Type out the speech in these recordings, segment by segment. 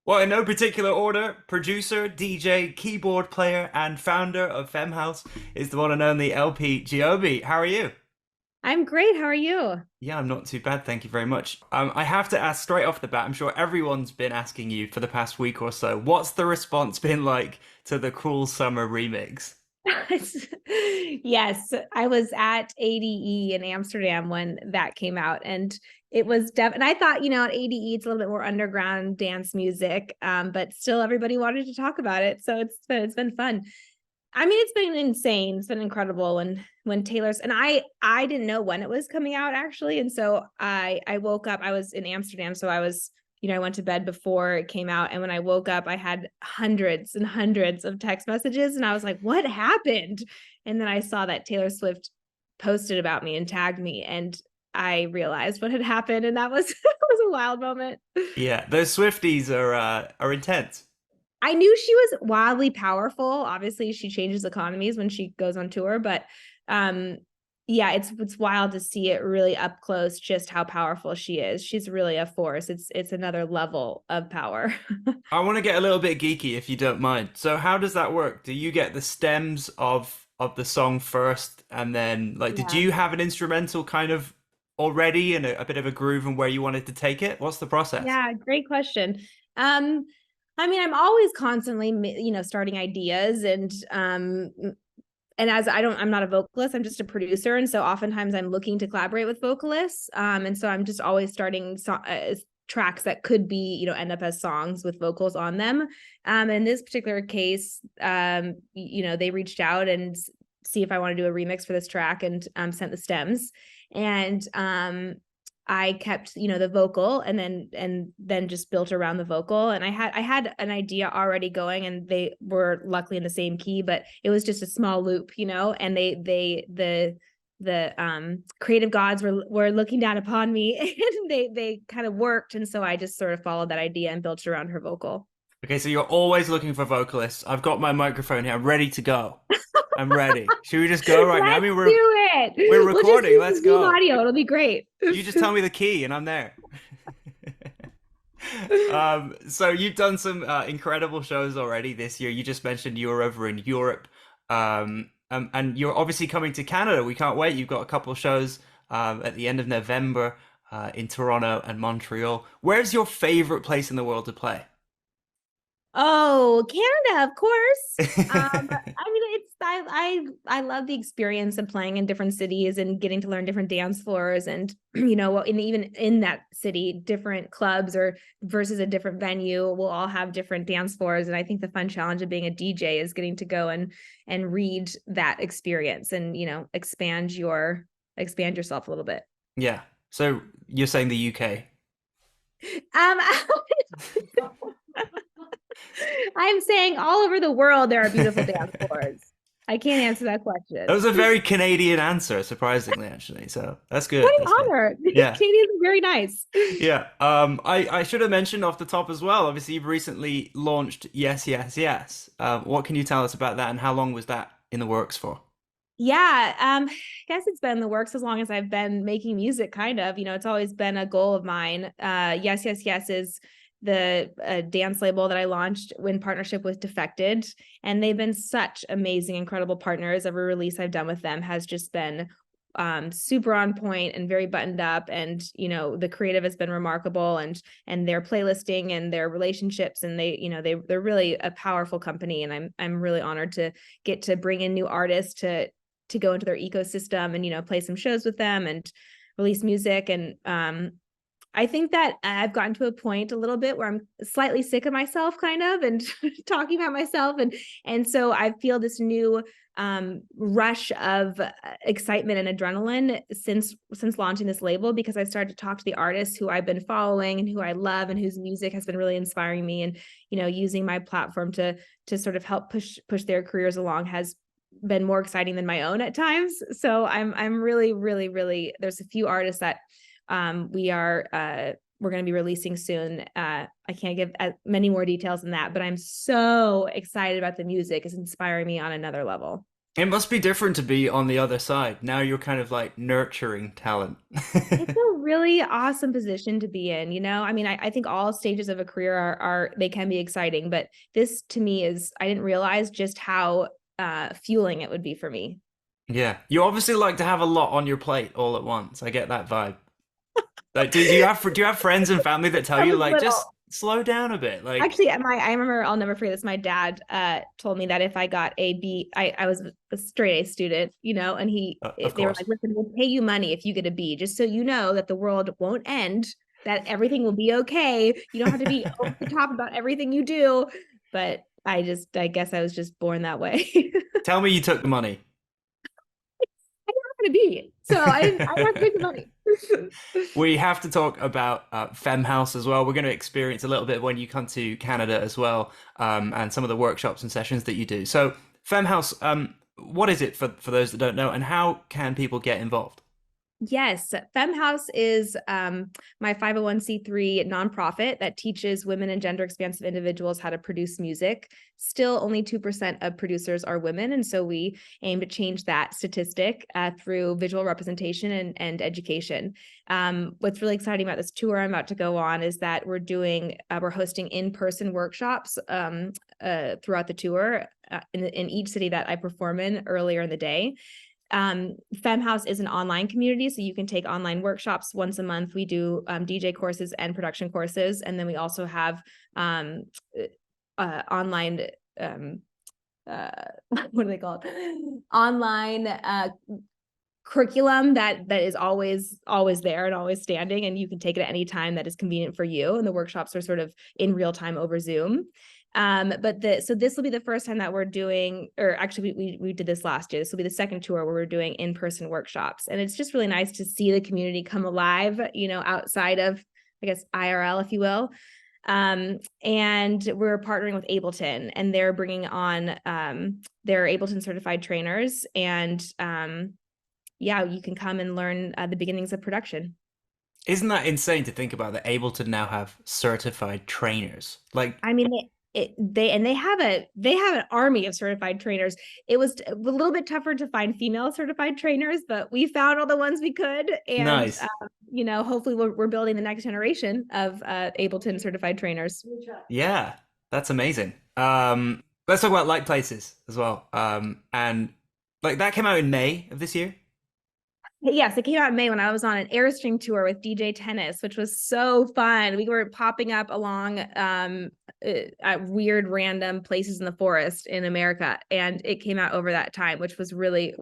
Well, in no particular order, producer, DJ, keyboard player, and founder of Femme House is the one and only LP Giobbi. How are you? I'm great. How are you? Yeah, I'm not too bad, thank you very much. I have to ask straight off the bat, I'm sure everyone's been asking you for the past week or so, what's the response been like to the Cruel Summer remix? Yes, I was at ADE in Amsterdam when that came out, and it was and I thought, at ADE it's a little bit more underground dance music, but still everybody wanted to talk about it, so it's been fun. I mean, it's been insane. It's been incredible when Taylor's and I didn't know when it was coming out actually, and so I woke up. I was in Amsterdam, so I was I went to bed before it came out, and when I woke up, I had hundreds and hundreds of text messages, and I was like, "What happened?" And then I saw that Taylor Swift posted about me and tagged me, and I realized what had happened, and that was that was a wild moment. Yeah, those Swifties are intense. I knew she was wildly powerful. Obviously, she changes economies when she goes on tour, but um yeah, it's wild to see it really up close just how powerful she is. She's really a force. It's another level of power. I want to get a little bit geeky if you don't mind. So how does that work? Do you get the stems of the song first and then like did Yeah. you have an instrumental kind of already and a bit of a groove and where you wanted to take it? What's the process? Yeah, great question. Um I mean, I'm always constantly starting ideas and as I'm not a vocalist, I'm just a producer, and so oftentimes I'm looking to collaborate with vocalists, and so I'm just always starting tracks that could be end up as songs with vocals on them. In this particular case, they reached out and see if I want to do a remix for this track, and sent the stems, and I kept, the vocal and then just built around the vocal. And I had an idea already going, and they were luckily in the same key, but it was just a small loop, and the creative gods were looking down upon me and they kind of worked. And so I just sort of followed that idea and built around her vocal. Okay, so you're always looking for vocalists. I've got my microphone here. I'm ready to go. I'm ready. Should we just go right now? I Let's mean, do we're it. We'll just recording. use Let's the Zoom go. audio. It'll be great. You just tell me the key and I'm there. So you've done some incredible shows already this year. You just mentioned you were over in Europe, and you're obviously coming to Canada. We can't wait. You've got a couple shows at the end of November in Toronto and Montreal. Where's your favorite place in the world to play? Oh, Canada, of course. I mean, it's I love the experience of playing in different cities and getting to learn different dance floors, and and even in that city, different clubs or versus a different venue will all have different dance floors. And I think the fun challenge of being a DJ is getting to go and read that experience and expand yourself a little bit. Yeah. So you're saying the UK. Um, I'm saying all over the world there are beautiful dance floors. I can't answer that That question. was a very Canadian answer, surprisingly, actually. So that's good. What an That's good. honor. Yeah. Canadians are very nice. Yeah. I should have mentioned off the top as well. Obviously, you've recently launched Yes, Yes, Yes. What can you tell us about that and how long was that in the works for? Yeah, I guess it's been in the works as long as I've been making music, kind of. It's always been a goal of mine. Yes, Yes, Yes is the dance label that I launched in partnership with Defected, and they've been such amazing, incredible partners. Every release I've done with them has just been super on point and very buttoned up, and the creative has been remarkable, and their playlisting and their relationships, and they're really a powerful company, and I'm really honored to get to bring in new artists to go into their ecosystem and play some shows with them and release music. And I think that I've gotten to a point a little bit where I'm slightly sick of myself, kind of, and talking about myself, and so I feel this new rush of excitement and adrenaline since launching this label, because I started to talk to the artists who I've been following and who I love and whose music has been really inspiring me, and using my platform to sort of help push their careers along has been more exciting than my own at times. So I'm really, really, really, there's a few artists that we're going to be releasing soon. I can't give many more details than that, but I'm so excited about the music. It's inspiring me on another level. It must be different to be on the other side. Now you're kind of like nurturing talent. It's a really awesome position to be in, you know? I mean, I think all stages of a career they can be exciting, but this to me is, I didn't realize just how fueling it would be for me. Yeah. You obviously like to have a lot on your plate all at once. I get that vibe. Like, do you have friends and family that tell I you was like little. just slow down a bit? Like, Actually, I remember, I'll never forget this. My dad told me that if I got a B, I was a straight A student, you know, and of they were course. like, listen, we'll pay you money if you get a B, just so you know that the world won't end, that everything will be okay. You don't have to be over the top about everything you do. But I guess I was just born that way. Tell me you took the money. I'm not going to be. So I don't have to take the money. We have to talk about Femme House as well. We're going to experience a little bit when you come to Canada as well, and some of the workshops and sessions that you do. So, Femme House, what is it for those that don't know, and how can people get involved? Yes, Femme House is my 501c3 nonprofit that teaches women and gender expansive individuals how to produce music. Still, only 2% of producers are women. And so we aim to change that statistic through visual representation and education. What's really exciting about this tour I'm about to go on is that we're hosting in-person workshops throughout the tour in each city that I perform in earlier in the day. Femme House is an online community, so you can take online workshops once a month. We do DJ courses and production courses, and then we also have online what do they call it? Online curriculum that is always there and always standing, and you can take it at any time that is convenient for you. And the workshops are sort of in real time over Zoom. So this will be the first time that we're doing, or actually we did this last year. This will be the second tour where we're doing in-person workshops. And it's just really nice to see the community come alive, you know, outside of, I guess, IRL, if you will. And we're partnering with Ableton, and they're bringing on their Ableton certified trainers. And yeah, you can come and learn the beginnings of production. Isn't that insane to think about that able to now have certified trainers? Like, I mean, they have an army of certified trainers. It was a little bit tougher to find female certified trainers, but we found all the ones we could, and nice. you know, hopefully we're building the next generation of Ableton certified trainers. Yeah, that's amazing. Let's talk about Like Places as well. And like that came out in May of this year. Yes, it came out in May when I was on an Airstream tour with DJ Tennis, which was so fun. We were popping up along at weird random places in the forest in America, and it came out over that time, which was really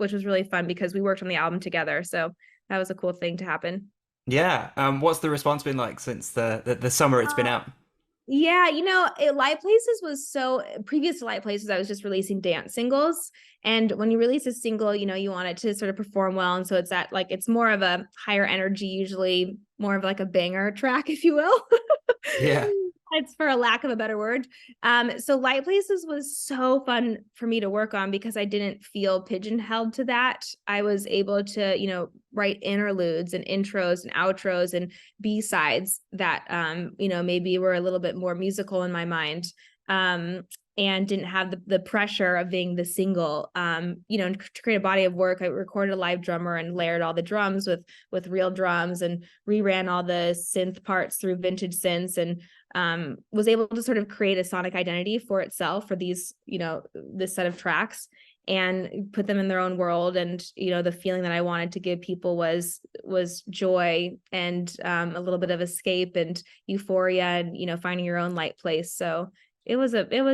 fun because we worked on the album together. So that was a cool thing to happen. Yeah. What's the response been like since the summer it's been out? Yeah, you know, Light Places was so previous to Light Places, I was just releasing dance singles. And when you release a single, you know, you want it to sort of perform well. And so it's that like it's more of a higher energy, usually more of like a banger track, if you will. Yeah. It's for a lack of a better word. So Light Places was so fun for me to work on because I didn't feel pigeonholed to that. I was able to, you know, write interludes and intros and outros and B-sides that you know, maybe were a little bit more musical in my mind. And didn't have the pressure of being the single. You know, to create a body of work, I recorded a live drummer and layered all the drums with real drums and reran all the synth parts through vintage synths, and was able to sort of create a sonic identity for itself for these, you know, this set of tracks, and put them in their own world. And you know, the feeling that I wanted to give people was joy and a little bit of escape and euphoria, and you know, finding your own light place. So it was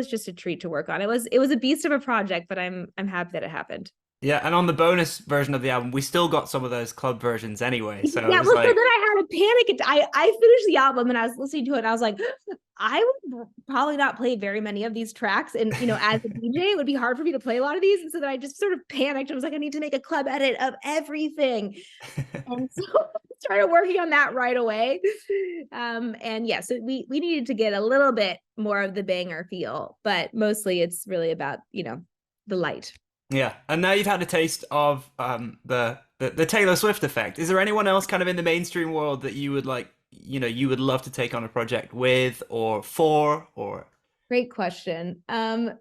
just a treat to work on. It was a beast of a project, but I'm happy that it happened. Yeah, and on the bonus version of the album, we still got some of those club versions anyway. So it Yeah, was well, so then like, I had a panic. I finished the album and I was listening to it and I was like, I would probably not play very many of these tracks. And, you know, as a DJ, it would be hard for me to play a lot of these. And so then I just sort of panicked. I was like, I need to make a club edit of everything. And so I started working on that right away. And yeah, so we needed to get a little bit more of the banger feel, but mostly it's really about, you know, the light. yeah. And now you've had a taste of the Taylor Swift effect. Is there anyone else kind of in the mainstream world that you would like, you know, you would love to take on a project with or for or? Great question.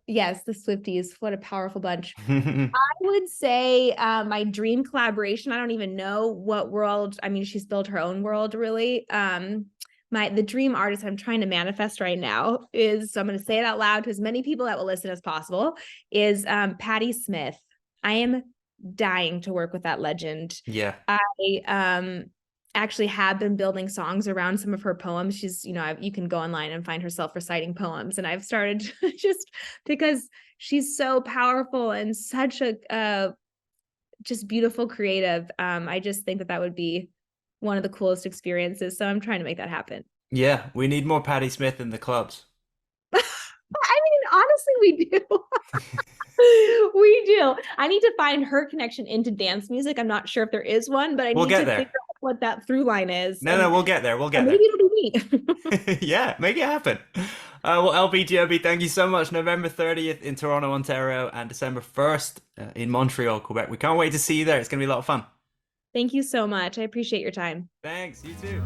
Yes, the Swifties, what a powerful bunch. I would say my dream collaboration. I don't even know what world. I mean, she's built her own world, really. The dream artist I'm trying to manifest right now is, so I'm going to say it out loud to as many people that will listen as possible, is Patti Smith. I am dying to work with that legend. Yeah. I actually have been building songs around some of her poems. She's, you can go online and find herself reciting poems, and I've started just because she's so powerful and such a just beautiful creative. I just think that that would be one of the coolest experiences. So I'm trying to make that happen. Yeah, we need more Patti Smith in the clubs. I mean, honestly, we do. We do. I need to find her connection into dance music. I'm not sure if there is one, but I We'll need get to there. figure out what that through line is. No, no, we'll get there. We'll get Maybe there. it'll be me. Yeah, make it happen. Well, LP Giobbi, thank you so much. November 30th in Toronto, Ontario, and December 1st in Montreal, Quebec. We can't wait to see you there. It's going to be a lot of fun. Thank you so much. I appreciate your time. Thanks, you too.